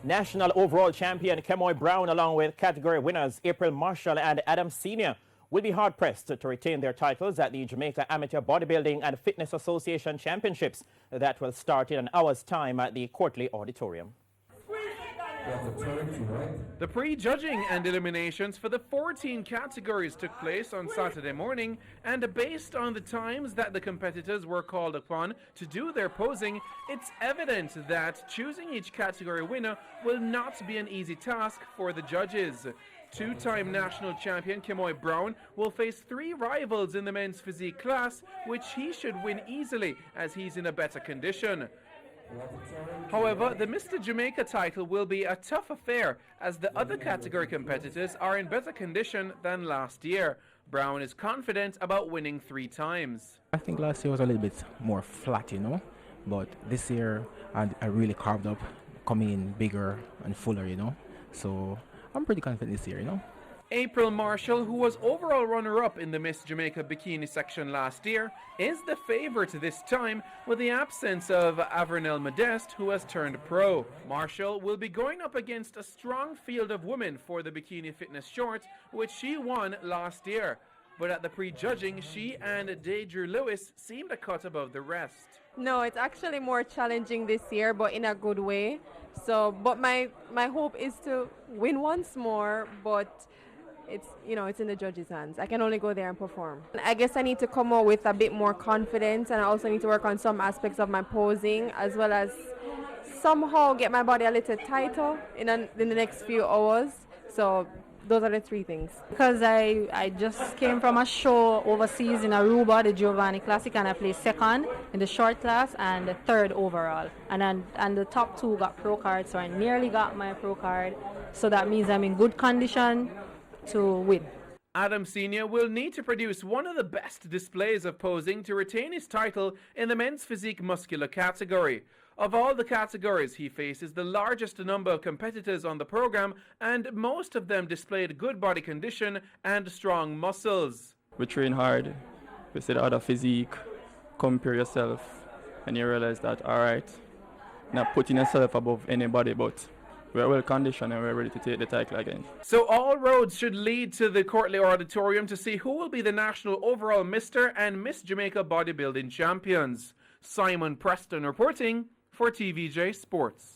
National overall champion Kemoy Brown, along with category winners April Marshall and Adam Senior, will be hard-pressed to retain their titles at the Jamaica Amateur Bodybuilding and Fitness Association Championships that will start in an hour's time at the Courtley Auditorium. The pre-judging and eliminations for the 14 categories took place on Saturday morning, and based on the times that the competitors were called upon to do their posing, it's evident that choosing each category winner will not be an easy task for the judges. Two-time national champion Kemoy Brown will face 3 rivals in the men's physique class, which he should win easily as he's in a better condition. However, the Mr. Jamaica title will be a tough affair as the other category competitors are in better condition than last year. Brown is confident about winning 3 times. I think last year was a little bit more flat, but this year I really carved up, coming in bigger and fuller, so I'm pretty confident this year, April Marshall, who was overall runner-up in the Miss Jamaica bikini section last year, is the favourite this time with the absence of Avernell Modeste, who has turned pro. Marshall will be going up against a strong field of women for the bikini fitness short, which she won last year. But at the pre-judging, she and Deidre Lewis seemed a cut above the rest. No, it's actually more challenging this year, but in a good way. But my hope is to win once more, but it's in the judges' hands. I can only go there and perform. I guess I need to come out with a bit more confidence, and I also need to work on some aspects of my posing, as well as somehow get my body a little tighter in the next few hours. So those are the 3 things. Because I just came from a show overseas in Aruba, the Giovanni Classic, and I placed 2nd in the short class and the 3rd overall. And the top 2 got pro cards, so I nearly got my pro card. So that means I'm in good condition to win. Adam Senior will need to produce one of the best displays of posing to retain his title in the men's physique muscular category. Of all the categories, he faces the largest number of competitors on the program, and most of them displayed good body condition and strong muscles. We train hard, we see the other physique, compare yourself, and you realize that, alright, not putting yourself above anybody, but we're well conditioned and we're ready to take the title again. So all roads should lead to the Courtley Auditorium to see who will be the national overall Mr. and Miss Jamaica bodybuilding champions. Simon Preston reporting for TVJ Sports.